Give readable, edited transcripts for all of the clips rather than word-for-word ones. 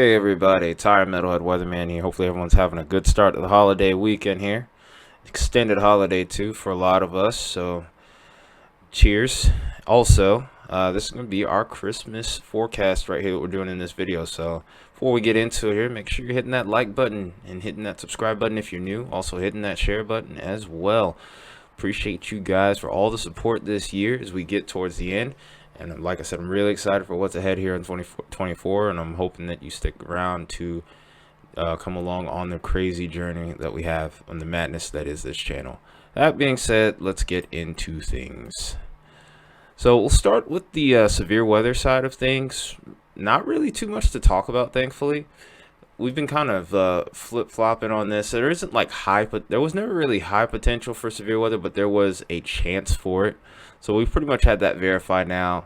Hey everybody, Tire Metalhead Weatherman here. Hopefully everyone's having a good start to the holiday weekend here. Extended holiday too for a lot of us, so cheers. Also, this is going to be our Christmas forecast right here that we're doing in this video. So before we get into it here, make sure you're hitting that like button and hitting that subscribe button if you're new. Also hitting that share button as well. Appreciate you guys for all the support this year as we get towards the end. And like I said, I'm really excited for what's ahead here in 2024, and I'm hoping that you stick around to come along on the crazy journey that we have on the madness that is this channel. That being said, let's get into things. So we'll start with the severe weather side of things. Not really too much to talk about, thankfully. We've been kind of flip-flopping on this. There isn't like there was never really high potential for severe weather, but there was a chance for it. So we've pretty much had that verified now.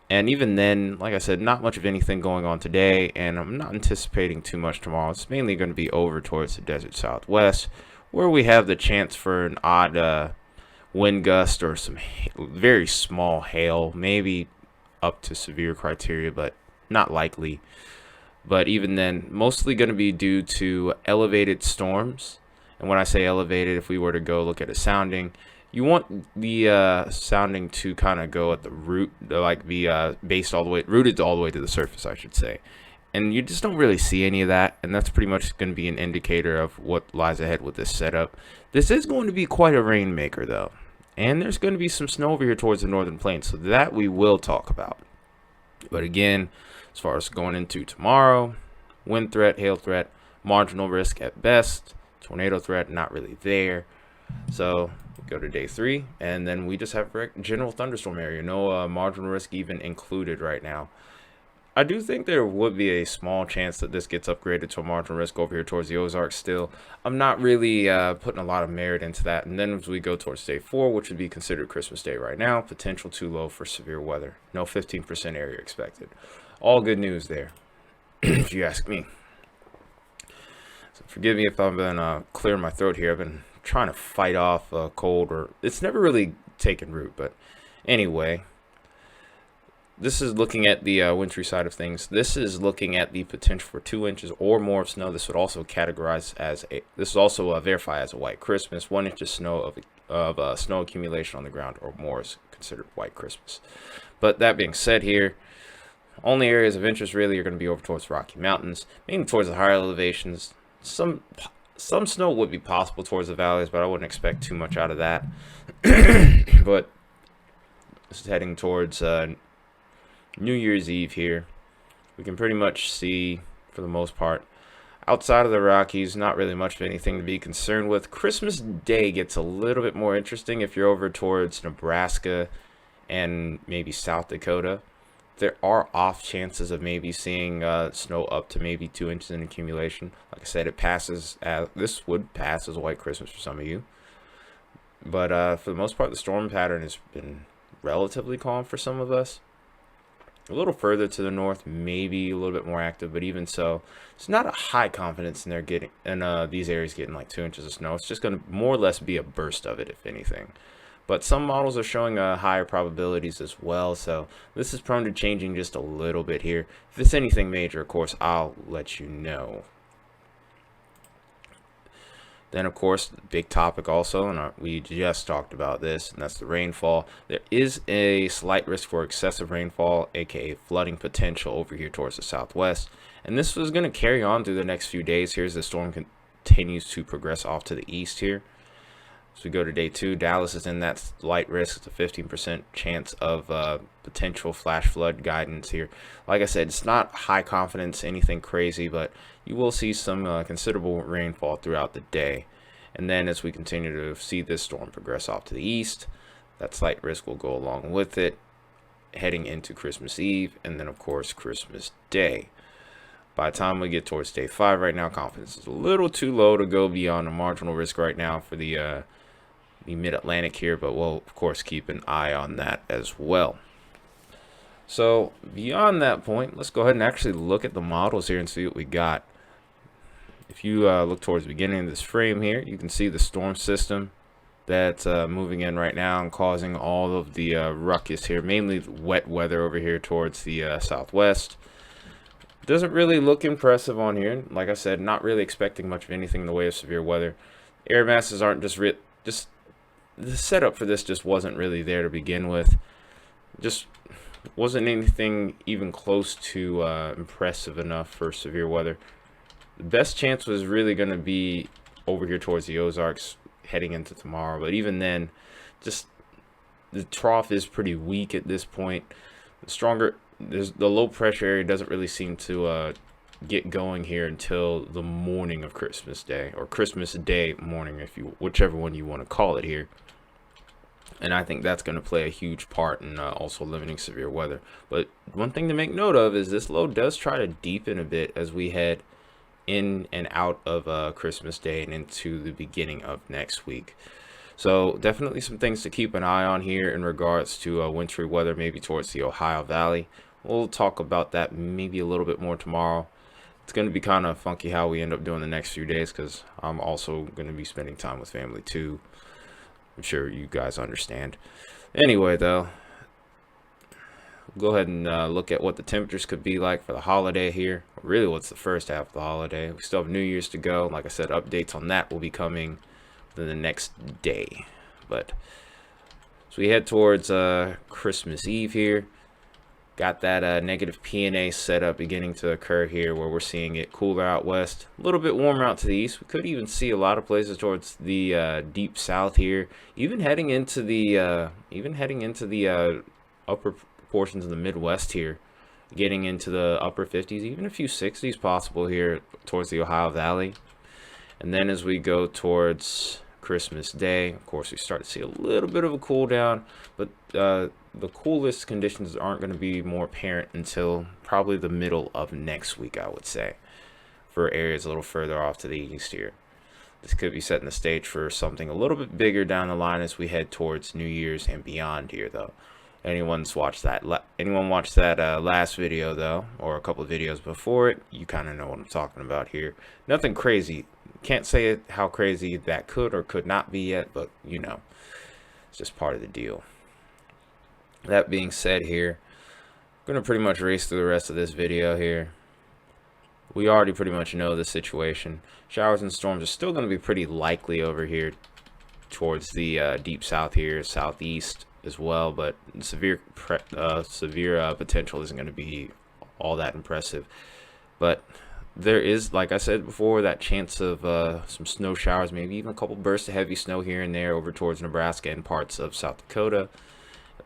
And even then, like I said, not much of anything going on today, and I'm not anticipating too much tomorrow. It's mainly going to be over towards the desert southwest, where we have the chance for an odd wind gust or some very small hail, maybe up to severe criteria, but not likely. But even then, mostly going to be due to elevated storms. And when I say elevated, if we were to go look at a sounding, you want the sounding to kind of go at the root, like be based all the way, rooted all the way to the surface, I should say. And you just don't really see any of that, and that's pretty much going to be an indicator of what lies ahead with this setup. This is going to be quite a rainmaker, though. And there's going to be some snow over here towards the northern plains, so that we will talk about. But again, as far as going into tomorrow, wind threat, hail threat, marginal risk at best, tornado threat, not really there. So we go to day 3, and then we just have general thunderstorm area. No marginal risk even included right now. I do think there would be a small chance that this gets upgraded to a marginal risk over here towards the Ozarks still. I'm not really putting a lot of merit into that. And then as we go towards day 4, which would be considered Christmas Day right now, potential too low for severe weather. No 15% area expected. All good news there, if you ask me. So forgive me if I've been clearing my throat here. I've been trying to fight off a cold, or it's never really taken root. But anyway, this is looking at the wintry side of things. This is looking at the potential for 2 inches or more of snow. This would also categorize as this is also verify as a white Christmas. 1 inch of snow of snow accumulation on the ground or more is considered white Christmas. But that being said here, only areas of interest really are going to be over towards Rocky Mountains, mainly towards the higher elevations. Some snow would be possible towards the valleys, but I wouldn't expect too much out of that. But this is heading towards New Year's Eve here. We can pretty much see, for the most part, outside of the Rockies, not really much of anything to be concerned with. Christmas Day gets a little bit more interesting if you're over towards Nebraska and maybe South Dakota. There are off chances of maybe seeing snow up to maybe 2 inches in accumulation. Like I said, this would pass as a white Christmas for some of you. But for the most part, the storm pattern has been relatively calm for some of us. A little further to the north, maybe a little bit more active, but even so, it's not a high confidence in these areas getting like 2 inches of snow. It's just going to more or less be a burst of it, if anything. But some models are showing higher probabilities as well, so this is prone to changing just a little bit here. If it's anything major, of course, I'll let you know. Then, of course, the big topic also, and we just talked about this, and that's the rainfall. There is a slight risk for excessive rainfall, aka flooding potential over here towards the southwest. And this was going to carry on through the next few days here as the storm continues to progress off to the east here. So we go to day 2, Dallas is in that slight risk. It's a 15% chance of potential flash flood guidance here. Like I said, it's not high confidence, anything crazy, but you will see some considerable rainfall throughout the day. And then as we continue to see this storm progress off to the east, that slight risk will go along with it, heading into Christmas Eve, and then of course Christmas Day. By the time we get towards day 5 right now, confidence is a little too low to go beyond the marginal risk right now for the mid-Atlantic here, but we'll of course keep an eye on that as well. So beyond that point, let's go ahead and actually look at the models here and see what we got. If you look towards the beginning of this frame here, you can see the storm system that's moving in right now and causing all of the ruckus here, mainly wet weather over here towards the southwest. Doesn't really look impressive on here. Like I said, not really expecting much of anything in the way of severe weather. Air masses aren't just the setup for this just wasn't really there to begin with. Just wasn't anything even close to impressive enough for severe weather. The best chance was really going to be over here towards the Ozarks heading into tomorrow, but even then, just the trough is pretty weak at this point. The low pressure area doesn't really seem to get going here until the morning of Christmas Day, or Christmas Day morning, if you whichever one you want to call it here. And I think that's going to play a huge part in also limiting severe weather. But one thing to make note of is this low does try to deepen a bit as we head in and out of Christmas Day and into the beginning of next week. So definitely some things to keep an eye on here in regards to wintry weather, maybe towards the Ohio Valley. We'll talk about that maybe a little bit more tomorrow. It's going to be kind of funky how we end up doing the next few days because I'm also going to be spending time with family too. I'm sure you guys understand. Anyway, though, go ahead and look at what the temperatures could be like for the holiday here. Really, what's the first half of the holiday? We still have New Year's to go. Like I said, updates on that will be coming the next day. But so we head towards Christmas Eve here. Got that negative PNA setup beginning to occur here, where we're seeing it cooler out west, a little bit warmer out to the east. We could even see a lot of places towards the deep south here, even heading into the upper portions of the Midwest here, getting into the upper 50s, even a few 60s possible here towards the Ohio Valley. And then as we go towards Christmas Day, of course, we start to see a little bit of a cool down, but the coolest conditions aren't going to be more apparent until probably the middle of next week, I would say, for areas a little further off to the east here. This could be setting the stage for something a little bit bigger down the line as we head towards New Year's and beyond here, though. Anyone watched that last video, though, or a couple of videos before it, you kind of know what I'm talking about here. Nothing crazy. Can't say how crazy that could or could not be yet, but you know, it's just part of the deal. That being said here, I'm going to pretty much race through the rest of this video here. We already pretty much know the situation. Showers and storms are still going to be pretty likely over here towards the deep south here, southeast as well, but severe potential isn't going to be all that impressive. But there is, like I said before, that chance of some snow showers, maybe even a couple bursts of heavy snow here and there over towards Nebraska and parts of South Dakota.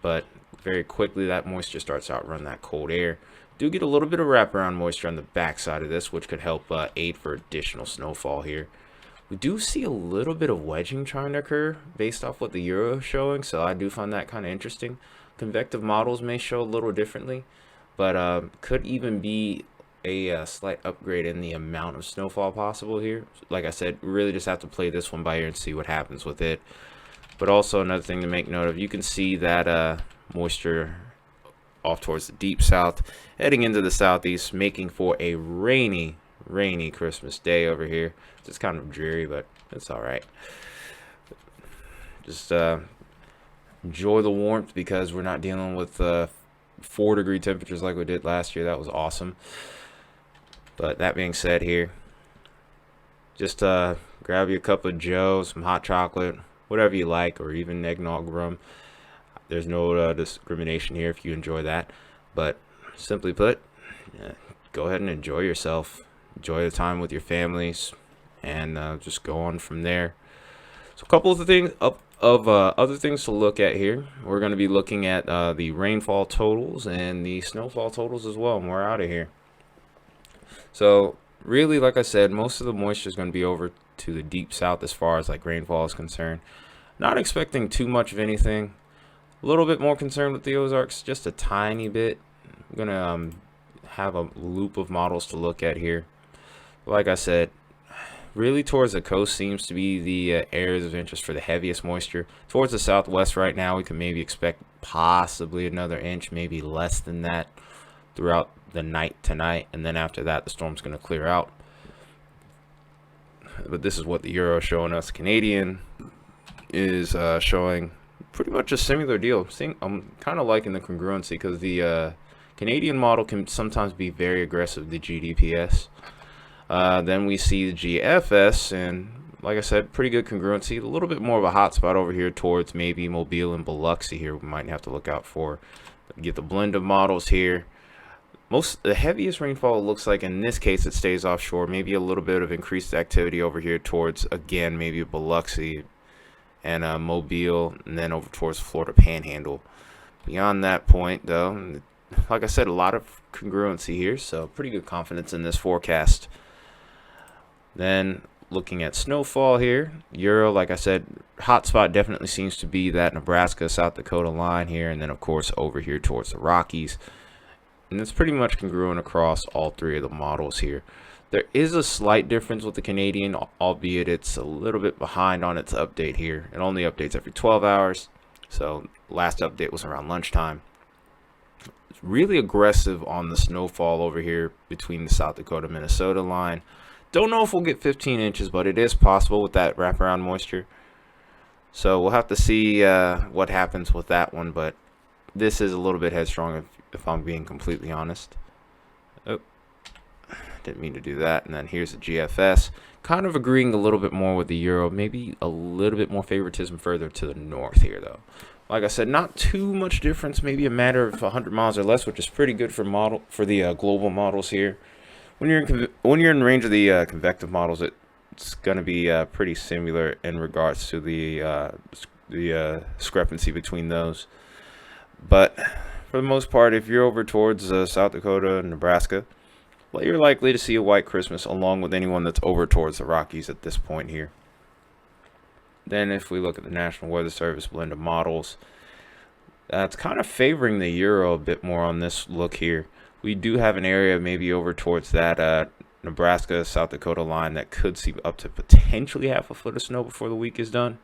But very quickly that moisture starts to outrun that cold air. Do get a little bit of wraparound moisture on the backside of this, which could help aid for additional snowfall here. We do see a little bit of wedging trying to occur based off what the Euro is showing, so I do find that kind of interesting. Convective models may show a little differently, but could even be a slight upgrade in the amount of snowfall possible here. Like I said, we really just have to play this one by ear and see what happens with it. But also another thing to make note of, you can see that moisture off towards the deep south, heading into the southeast, making for a rainy Christmas Day over here. It's kind of dreary, but it's all right. Just enjoy the warmth because we're not dealing with 4-degree temperatures like we did last year. That was awesome. But that being said here, just grab you a cup of Joe, some hot chocolate, whatever you like, or even eggnog rum. There's no discrimination here if you enjoy that. But simply put, go ahead and enjoy yourself. Enjoy the time with your families, and just go on from there. So a couple of the things other things to look at here. We're going to be looking at the rainfall totals and the snowfall totals as well, and we're out of here. So really, like I said, most of the moisture is going to be over to the deep south as far as like rainfall is concerned. Not expecting too much of anything. A little bit more concerned with the Ozarks, just a tiny bit. I'm going to have a loop of models to look at here. Like I said, really towards the coast seems to be the areas of interest for the heaviest moisture. Towards the southwest right now, we can maybe expect possibly another inch, maybe less than that throughout the night tonight. And then after that, the storm's going to clear out. But this is what the Euro is showing us. Canadian is showing pretty much a similar deal. I'm kind of liking the congruency because the Canadian model can sometimes be very aggressive, the GDPS. Then we see the GFS, and like I said, pretty good congruency. A little bit more of a hot spot over here towards maybe Mobile and Biloxi here. We might have to look out for. Get the blend of models here. The heaviest rainfall looks like in this case it stays offshore. Maybe a little bit of increased activity over here towards, again, maybe Biloxi and Mobile, and then over towards Florida Panhandle. Beyond that point, though, like I said, a lot of congruency here, so pretty good confidence in this forecast. Then looking at snowfall here, Euro, like I said, hotspot definitely seems to be that Nebraska, South Dakota line here, and then of course over here towards the Rockies. And it's pretty much congruent across all three of the models here. There is a slight difference with the Canadian, albeit it's a little bit behind on its update here. It only updates every 12 hours, so last update was around lunchtime. It's really aggressive on the snowfall over here between the South Dakota-Minnesota line. Don't know if we'll get 15 inches, but it is possible with that wraparound moisture. So we'll have to see what happens with that one, but this is a little bit headstrong if I'm being completely honest. Oh, didn't mean to do that. And then here's the GFS. Kind of agreeing a little bit more with the Euro. Maybe a little bit more favoritism further to the north here, though. Like I said, not too much difference. Maybe a matter of 100 miles or less, which is pretty good for the global models here. When you're in range of the convective models, it's going to be pretty similar in regards to the discrepancy between those. But for the most part, if you're over towards South Dakota and Nebraska, well, you're likely to see a white Christmas along with anyone that's over towards the Rockies at this point here. Then if we look at the National Weather Service blend of models, it's kind of favoring the Euro a bit more on this look here. We do have an area maybe over towards that Nebraska, South Dakota line that could see up to potentially half a foot of snow before the week is done.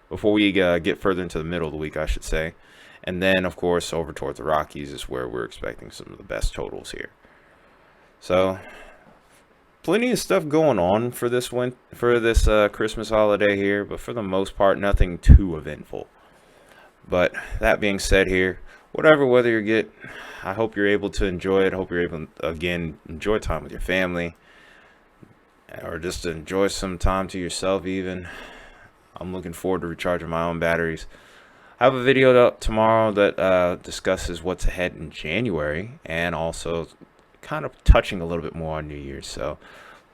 Before we get further into the middle of the week, I should say. And then, of course, over towards the Rockies is where we're expecting some of the best totals here. So, plenty of stuff going on for this Christmas holiday here, but for the most part, nothing too eventful. But that being said here, whatever weather you get, I hope you're able to enjoy it. I hope you're able to, again, enjoy time with your family, or just to enjoy some time to yourself even. I'm looking forward to recharging my own batteries. I have a video tomorrow that discusses what's ahead in January, and also kind of touching a little bit more on New Year's. So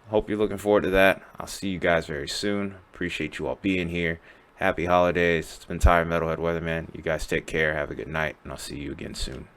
hope you're looking forward to that. I'll see you guys very soon. Appreciate you all being here. Happy holidays. It's been Metalhead Weatherman. You guys take care. Have a good night, and I'll see you again soon.